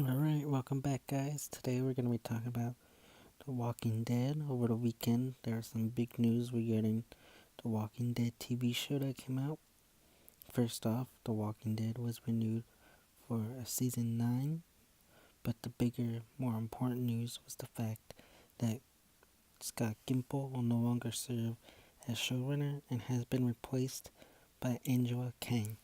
Alright, welcome back, guys. Today we're going to be talking about The Walking Dead. Over the weekend, there was some big news regarding The Walking Dead TV show that came out. First off, The Walking Dead was renewed for a season 9, but the bigger, more important news was the fact that Scott Gimple will no longer serve as showrunner and has been replaced by Angela Kang.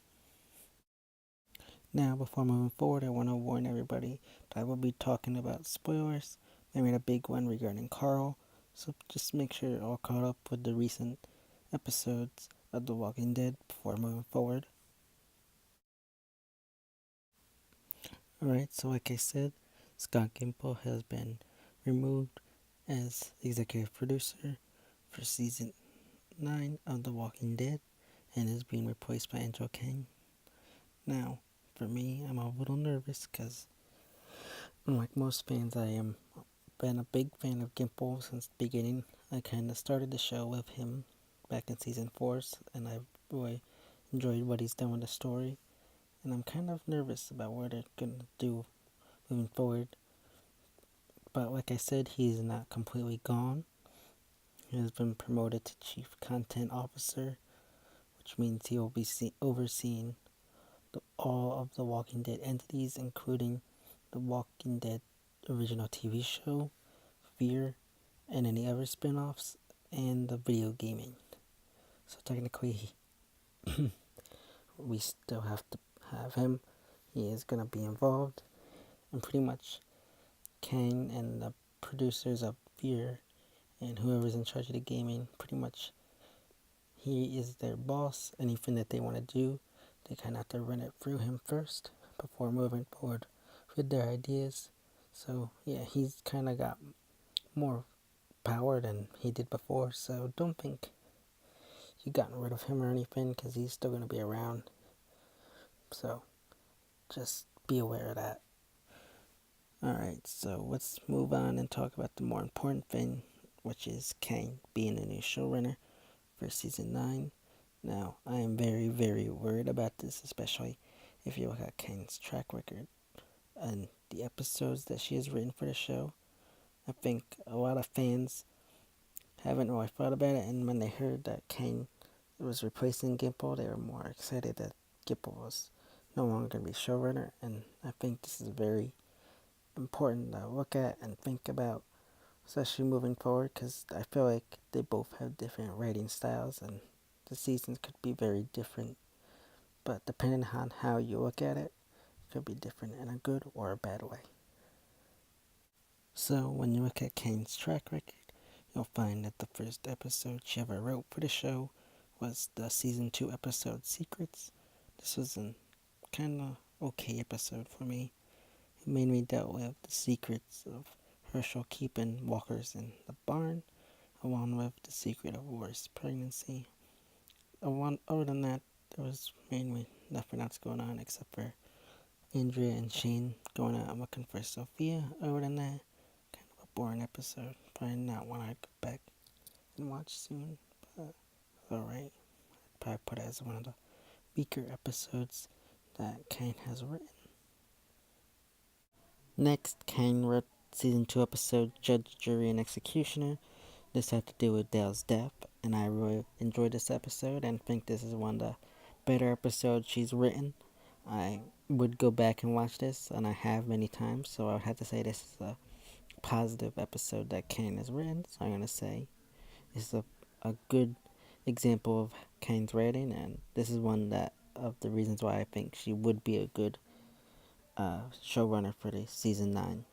Now, before moving forward, I want to warn everybody that I will be talking about spoilers. I made a big one regarding Carl, so just make sure you're all caught up with the recent episodes of The Walking Dead before moving forward. Alright, so like I said, Scott Gimple has been removed as executive producer for season 9 of The Walking Dead and is being replaced by Angela Kang. Now, for me, I'm a little nervous because, unlike most fans, I am been a big fan of Gimple since the beginning. I kind of started the show with him back in season 4, and I've really enjoyed what he's done with the story. And I'm kind of nervous about what they're going to do moving forward. But like I said, he's not completely gone. He has been promoted to Chief Content Officer, which means he will be overseeing all of the Walking Dead entities, including the Walking Dead original TV show, Fear, and any other spin-offs, and the video gaming. So technically, we still have to have him. He is going to be involved. And pretty much Kang and the producers of Fear and whoever's in charge of the gaming, pretty much he is their boss. Anything that they want to do, they kind of have to run it through him first before moving forward with their ideas. So yeah, he's kind of got more power than he did before. So don't think you gotten rid of him or anything, because he's still going to be around. So just be aware of that. Alright, so let's move on and talk about the more important thing, which is Kang being the new showrunner for season 9. Now, I am very, very worried about this, especially if you look at Kang's track record and the episodes that she has written for the show. I think a lot of fans haven't really thought about it, and when they heard that Kang was replacing Gimple, they were more excited that Gimple was no longer going to be showrunner, and I think this is very important to look at and think about, especially moving forward, because I feel like they both have different writing styles and the seasons could be very different, but depending on how you look at it, it could be different in a good or a bad way. So when you look at Kang's track record, you'll find that the first episode she ever wrote for the show was the season 2 episode Secrets. This was a kind of okay episode for me. It mainly dealt with the secrets of Herschel keeping walkers in the barn, along with the secret of Laura's pregnancy. Other than that, there was mainly nothing else going on except for Andrea and Shane going out and looking for Sophia. Other than that, kind of a boring episode. Probably not one I'd go back and watch soon, but alright. I'd probably put it as one of the weaker episodes that Kang has written. Next, Kang wrote season 2 episode Judge, Jury, and Executioner. This had to do with Dale's death, and I really enjoyed this episode and think this is one of the better episodes she's written. I would go back and watch this, and I have many times, so I would have to say this is a positive episode that Kang has written. So I'm going to say this is a good example of Kang's writing, and this is one that of the reasons why I think she would be a good showrunner for the season 9.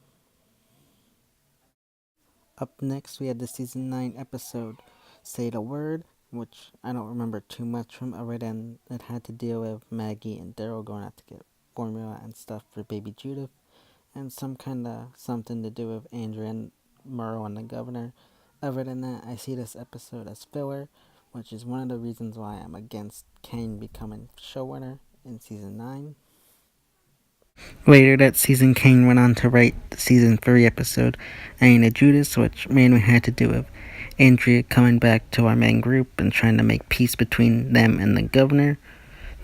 Up next, we had the season 9 episode Say the Word, which I don't remember too much from other than it had to deal with Maggie and Daryl going out to get formula and stuff for baby Judith, and some kind of something to do with Andrea and Merle and the governor. Other than that, I see this episode as filler, which is one of the reasons why I'm against Kang becoming showrunner in season 9. Later that season, Kang went on to write the season 3 episode, Ain't a Judas, which mainly had to do with Andrea coming back to our main group and trying to make peace between them and the governor.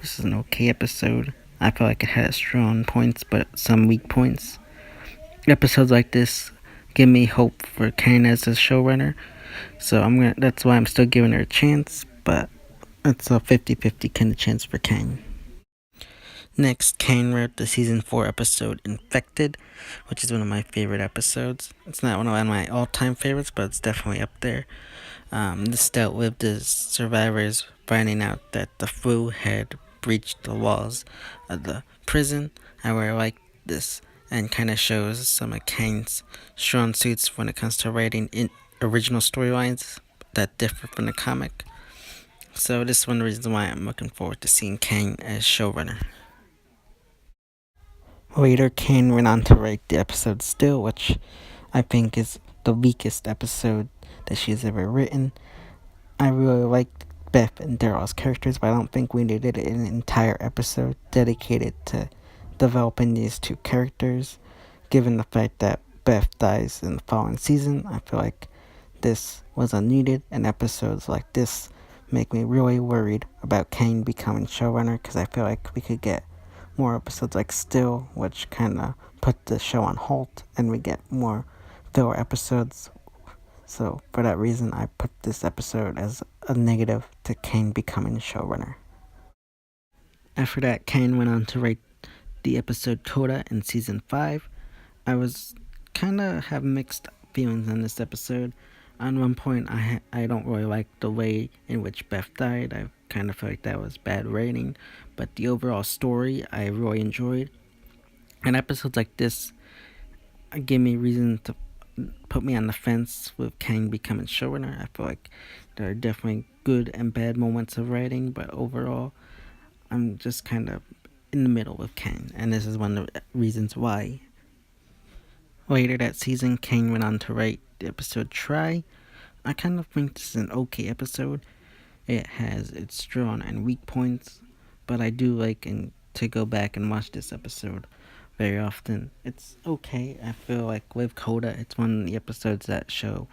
This is an okay episode. I feel like it had strong points, but some weak points. episodes like this give me hope for Kane as a showrunner. So that's why I'm still giving her a chance, but it's a 50-50 kind of chance for Kane. Next, Kane wrote the season 4 episode Infected, which is one of my favorite episodes. It's not one of my all-time favorites, but it's definitely up there. This dealt with the survivors finding out that the flu had breached the walls of the prison. I really like this and kind of shows some of Kane's strong suits when it comes to writing in original storylines that differ from the comic. So this is one of the reasons why I'm looking forward to seeing Kane as showrunner. Later, Kane went on to write the episode Still, which I think is the weakest episode that she's ever written. I really liked Beth and Daryl's characters, but I don't think we needed an entire episode dedicated to developing these two characters. Given the fact that Beth dies in the following season, I feel like this was unneeded, and episodes like this make me really worried about Kane becoming showrunner, because I feel like we could get more episodes like Still, which kind of put the show on hold, and we get more filler episodes. So for that reason, I put this episode as a negative to Kane becoming showrunner. After that, Kane went on to write the episode Coda in season 5. I was kind of have mixed feelings on this episode. On one point, I don't really like the way in which Beth died. I kind of feel like that was bad writing, but the overall story I really enjoyed. And episodes like this give me reason to put me on the fence with Kang becoming showrunner. I feel like there are definitely good and bad moments of writing, but overall, I'm just kind of in the middle with Kang, and this is one of the reasons why. Later that season, Kang went on to write the episode Try. I kind of think this is an okay episode. It has its strong and weak points, but I do like to go back and watch this episode very often. It's okay. I feel like with Coda, it's one of the episodes that show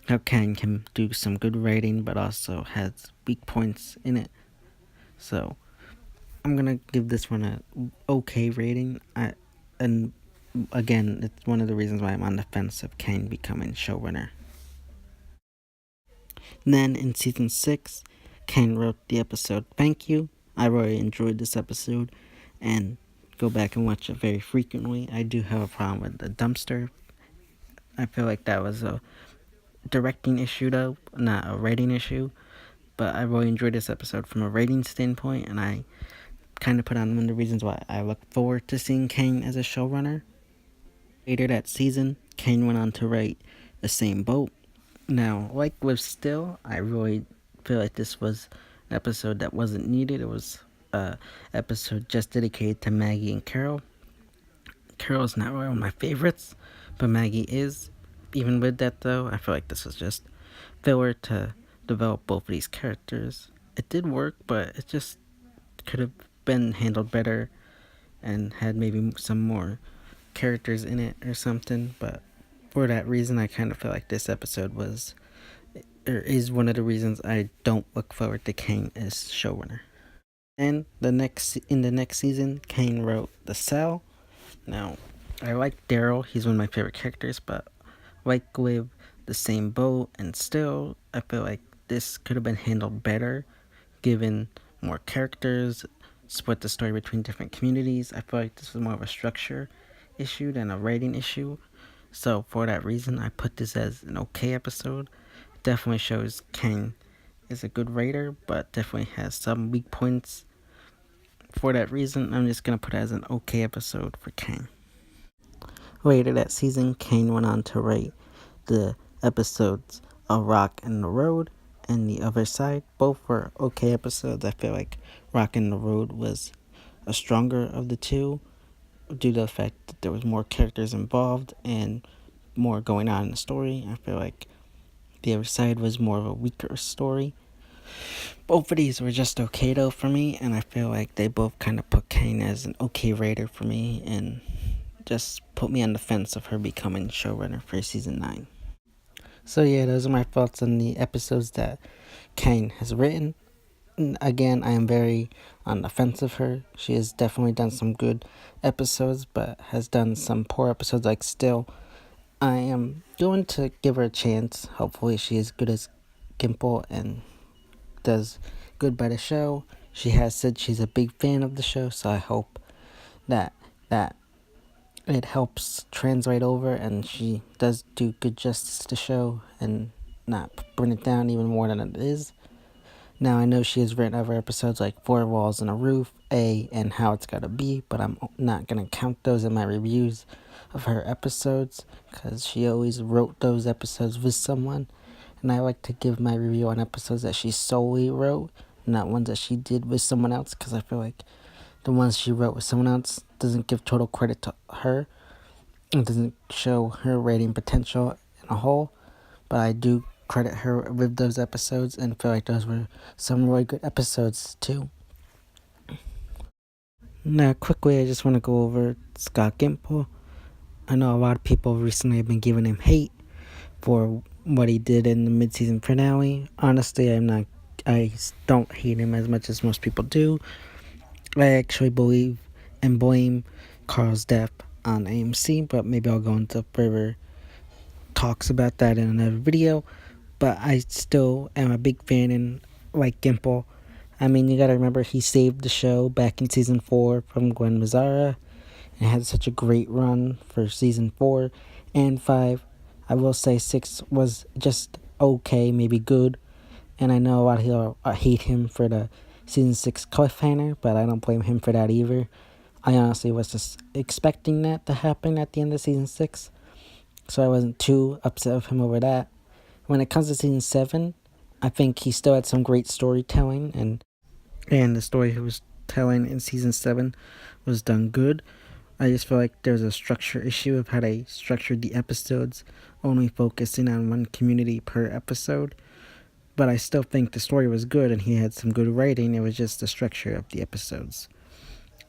how Kang can do some good writing, but also has weak points in it. So I'm gonna give this one a okay rating. And again, it's one of the reasons why I'm on the fence of Kang becoming showrunner. Then in season 6, Kang wrote the episode Thank You. I really enjoyed this episode and go back and watch it very frequently. I do have a problem with the dumpster. I feel like that was a directing issue though, not a writing issue. But I really enjoyed this episode from a writing standpoint, and I kind of put on one of the reasons why I look forward to seeing Kang as a showrunner. Later that season, Kang went on to write The Same Boat. Now, like with Still, I really feel like this was an episode that wasn't needed. It was an episode just dedicated to Maggie and Carol. Carol's not really one of my favorites, but Maggie is. Even with that, though, I feel like this was just filler to develop both of these characters. It did work, but it just could have been handled better and had maybe some more characters in it or something. But for that reason, I kind of feel like this episode is one of the reasons I don't look forward to Kang as showrunner. And in the next season, Kang wrote The Cell. Now, I like Daryl. He's one of my favorite characters, but like with The Same Boat and Still, I feel like this could have been handled better, given more characters, split the story between different communities. I feel like this was more of a structure issue than a writing issue. So for that reason, I put this as an okay episode. Definitely shows Kang is a good writer, but definitely has some weak points. For that reason, I'm just going to put it as an okay episode for Kang. Later that season, Kang went on to write the episodes A Rock in the Road and The Other Side. Both were okay episodes. I feel like Rock in the Road was a stronger of the two due to the fact that there was more characters involved and more going on in the story. I feel like The Other Side was more of a weaker story. Both of these were just okay though for me, and I feel like they both kind of put Kang as an okay writer for me and just put me on the fence of her becoming showrunner for season 9. So yeah, those are my thoughts on the episodes that Kang has written. Again, I am very on the fence of her. She has definitely done some good episodes, but has done some poor episodes. Like, still, I am going to give her a chance. Hopefully, she is good as Gimple and does good by the show. She has said she's a big fan of the show, so I hope that that it helps translate over and she does do good justice to the show and not bring it down even more than it is. Now, I know she has written other episodes like Four Walls and a Roof, A, and How It's Gotta Be, but I'm not gonna count those in my reviews of her episodes because she always wrote those episodes with someone. And I like to give my review on episodes that she solely wrote, not ones that she did with someone else, because I feel like the ones she wrote with someone else doesn't give total credit to her. It doesn't show her writing potential in a whole. But I do credit her with those episodes and feel like those were some really good episodes too. Now, quickly, I just want to go over Scott Gimple. I know a lot of people recently have been giving him hate for what he did in the mid-season finale. Honestly, I don't hate him as much as most people do. I actually believe and blame Carl's death on AMC, but maybe I'll go into further talks about that in another video. But I still am a big fan and like Gimple. I mean, you gotta remember he saved the show back in season 4 from Gwen Mazzara and had such a great run for season 4 and 5. I will say 6 was just okay, maybe good. And I know a lot of people hate him for the season 6 cliffhanger, but I don't blame him for that either. I honestly was just expecting that to happen at the end of season 6, so I wasn't too upset with him over that. When it comes to season 7, I think he still had some great storytelling, and the story he was telling in season 7 was done good. I just feel like there's a structure issue of how they structured the episodes, only focusing on one community per episode. But I still think the story was good and he had some good writing. It was just the structure of the episodes.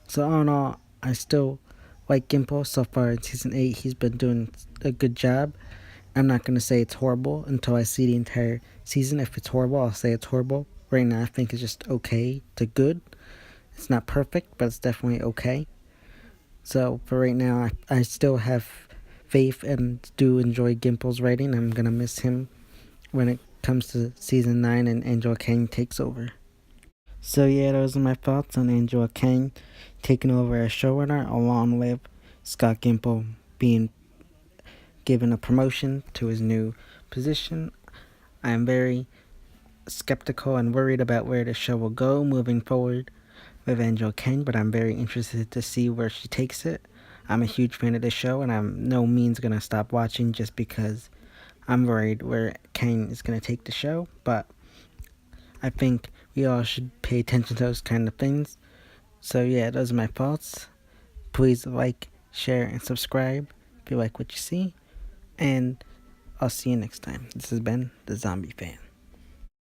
So all in all, I still like Gimple. So far in season 8, he's been doing a good job. I'm not going to say it's horrible until I see the entire season. If it's horrible, I'll say it's horrible. Right now, I think it's just okay to good. It's not perfect, but it's definitely okay. So for right now, I still have faith and do enjoy Gimple's writing. I'm going to miss him when it comes to season 9 and Angela Kang takes over. So yeah, those are my thoughts on Angela Kang taking over as showrunner, along with Scott Gimple being given a promotion to his new position. I am very skeptical and worried about where the show will go moving forward with Angela Kang, but I'm very interested to see where she takes it. I'm a huge fan of the show, and I'm no means going to stop watching just because I'm worried where Kang is going to take the show. But I think we all should pay attention to those kind of things. So yeah, those are my thoughts. Please like, share, and subscribe if you like what you see. And I'll see you next time. This has been The Zombie Fan.